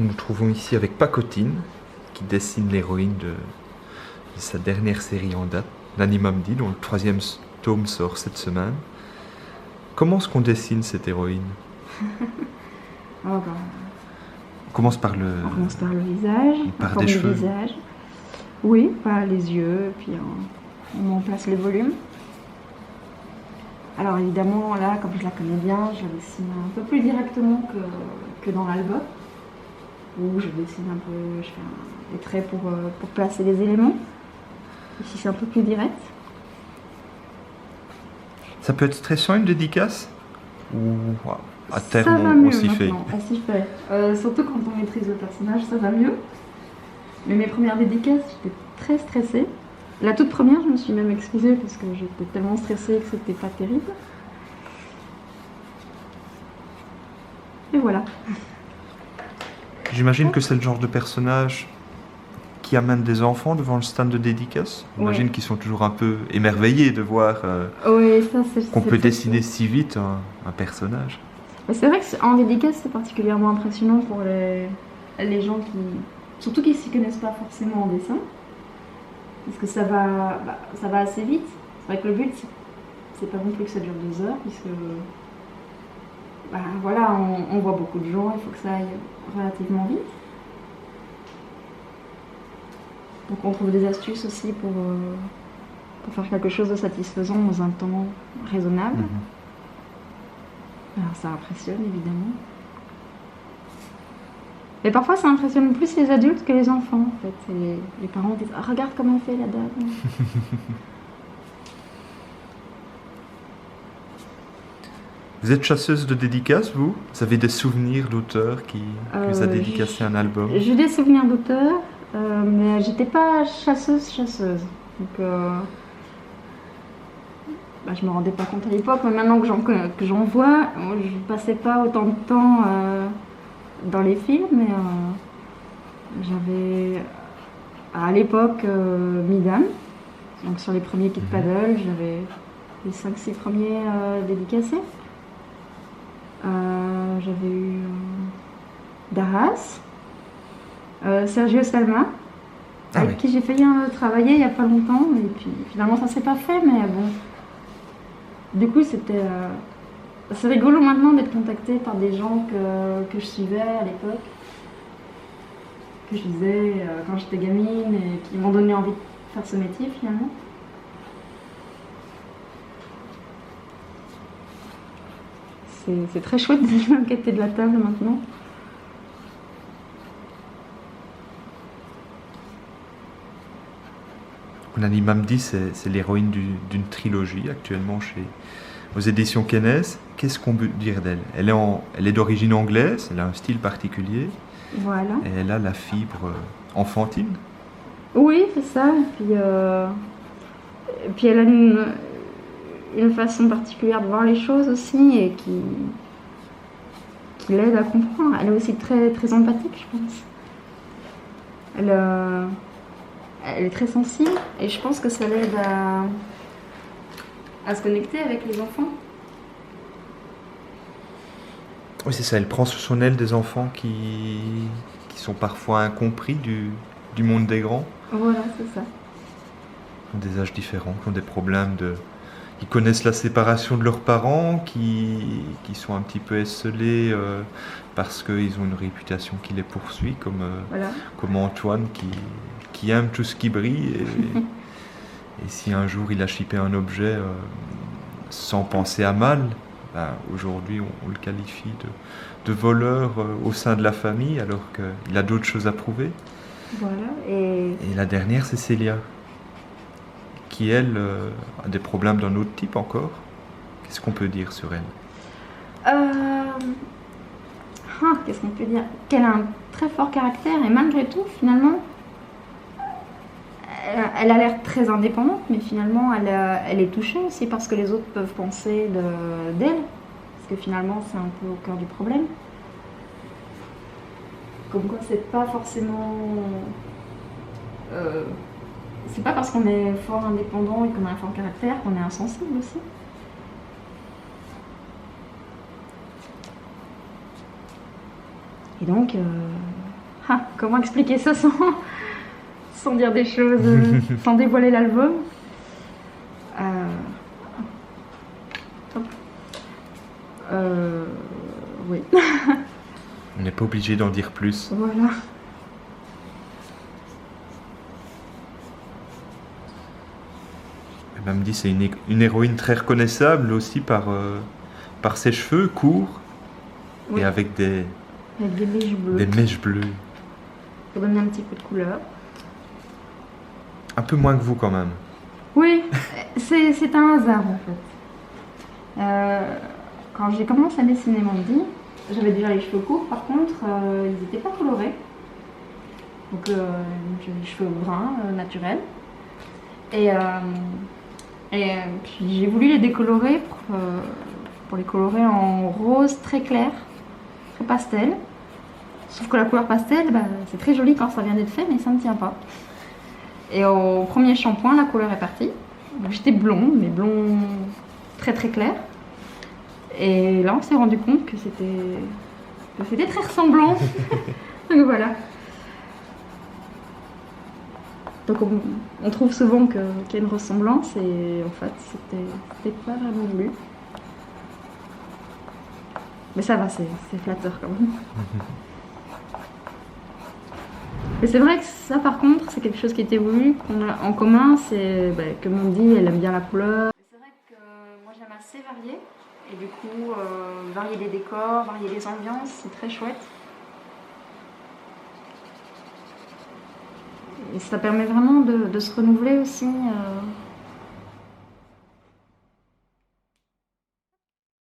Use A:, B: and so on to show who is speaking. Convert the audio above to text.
A: Nous nous trouvons ici avec Pacotine, qui dessine l'héroïne de sa dernière série en date, l'Animamdi, dont le 3e tome sort cette semaine. Comment est-ce qu'on dessine cette héroïne?
B: On
A: commence par le...
B: On commence par le visage,
A: par des cheveux.
B: Visage. Oui, par les yeux, puis on en place les volumes. Alors évidemment, là, comme je la connais bien, je dessine un peu plus directement que dans l'album, où je dessine un peu, je fais des traits pour placer les éléments. Ici, c'est un peu plus direct.
A: Ça peut être stressant, une dédicace? Ou à terme,
B: ça va mieux
A: on s'y fait?
B: On s'y fait. Surtout quand on maîtrise le personnage, ça va mieux. Mais mes premières dédicaces, j'étais très stressée. La toute première, je me suis même excusée parce que j'étais tellement stressée que c'était pas terrible. Et voilà.
A: J'imagine que c'est le genre de personnage qui amène des enfants devant le stand de dédicace. J'imagine qu'ils sont toujours un peu émerveillés de voir qu'on peut dessiner si vite un personnage.
B: C'est vrai qu'en dédicace, c'est particulièrement impressionnant pour les gens surtout qui ne s'y connaissent pas forcément en dessin. Parce que ça va assez vite. C'est vrai que le but, c'est pas non plus que ça dure 2 heures, puisque voilà, on voit beaucoup de gens, il faut que ça aille relativement vite. Donc on trouve des astuces aussi pour faire quelque chose de satisfaisant dans un temps raisonnable. Alors ça impressionne évidemment. Mais parfois ça impressionne plus les adultes que les enfants en fait. Les parents disent « regarde comment on fait la dame !»
A: Vous êtes chasseuse de dédicaces, vous? Vous avez des souvenirs d'auteurs qui vous a dédicacé un album?
B: J'ai des souvenirs d'auteurs, mais j'étais pas chasseuse. Donc je me rendais pas compte à l'époque, mais maintenant que j'en vois, je passais pas autant de temps dans les films, mais j'avais à l'époque Midam, donc sur les premiers Kid Paddle, j'avais les 5-6 premiers dédicacés. J'avais eu Darras, Sergio Salma, avec qui j'ai failli travailler il n'y a pas longtemps, et puis finalement ça s'est pas fait, mais bon. Du coup, c'est rigolo maintenant d'être contactée par des gens que je suivais à l'époque, que je lisais quand j'étais gamine et qui m'ont donné envie de faire ce métier finalement. C'est très chouette de jouer à côté de la table maintenant.
A: L'Animamdi, c'est l'héroïne d'une trilogie actuellement aux éditions Kennes. Qu'est-ce qu'on peut dire d'elle? Elle est d'origine anglaise, elle a un style particulier.
B: Voilà.
A: Et elle a la fibre enfantine.
B: Oui, c'est ça. Puis elle a une façon particulière de voir les choses aussi et qui l'aide à comprendre. Elle est aussi très, très empathique, je pense. Elle est très sensible et je pense que ça l'aide à se connecter avec les enfants.
A: Oui, c'est ça, elle prend sous son aile des enfants qui sont parfois incompris du monde des grands.
B: Voilà, c'est ça.
A: Qui ont des âges différents, qui ont des problèmes qui connaissent la séparation de leurs parents, qui sont un petit peu esselés parce qu'ils ont une réputation qui les poursuit, comme Antoine qui aime tout ce qui brille. Et si un jour il a chippé un objet sans penser à mal, aujourd'hui on le qualifie de voleur au sein de la famille, alors qu'il a d'autres choses à prouver.
B: Voilà.
A: Et la dernière, c'est Célia, qui elle a des problèmes d'un autre type encore. Qu'est-ce qu'on peut dire sur elle?
B: Qu'est-ce qu'on peut dire? Qu'elle a un très fort caractère et malgré tout, finalement, elle a l'air très indépendante, mais finalement, elle est touchée aussi parce que les autres peuvent penser d'elle. Parce que finalement, c'est un peu au cœur du problème. Comme quoi, c'est pas forcément... c'est pas parce qu'on est fort indépendant et qu'on a un fort caractère qu'on est insensible aussi. Et donc, comment expliquer ça sans dire des choses, sans dévoiler l'album. Hop. Oui.
A: On n'est pas obligé d'en dire plus.
B: Voilà.
A: Elle me dit c'est une héroïne très reconnaissable aussi par ses cheveux courts
B: Oui.
A: et avec des
B: mèches bleues.
A: Des mèches bleues.
B: Pour donner un petit peu de couleur.
A: Un peu moins que vous quand même.
B: Oui, c'est un hasard en fait. Quand j'ai commencé à dessiner Mandy, j'avais déjà les cheveux courts, par contre ils n'étaient pas colorés. Donc j'ai les cheveux bruns, naturels. Et puis j'ai voulu les décolorer pour les colorer en rose très clair, très pastel. Sauf que la couleur pastel, c'est très joli quand ça vient d'être fait, mais ça ne tient pas. Et au premier shampoing, la couleur est partie. Donc j'étais blonde, mais blond très très clair. Et là, on s'est rendu compte que c'était très ressemblant. Donc voilà. Donc on trouve souvent qu'il y a une ressemblance et en fait, c'était pas vraiment voulu. Mais ça va, c'est flatteur quand même. Mais c'est vrai que ça, par contre, c'est quelque chose qui était voulu, qu'on a en commun, c'est que Mandy, elle aime bien la couleur. C'est vrai que moi, j'aime assez varier. Et du coup, varier les décors, varier les ambiances, c'est très chouette. Et ça permet vraiment de se renouveler aussi.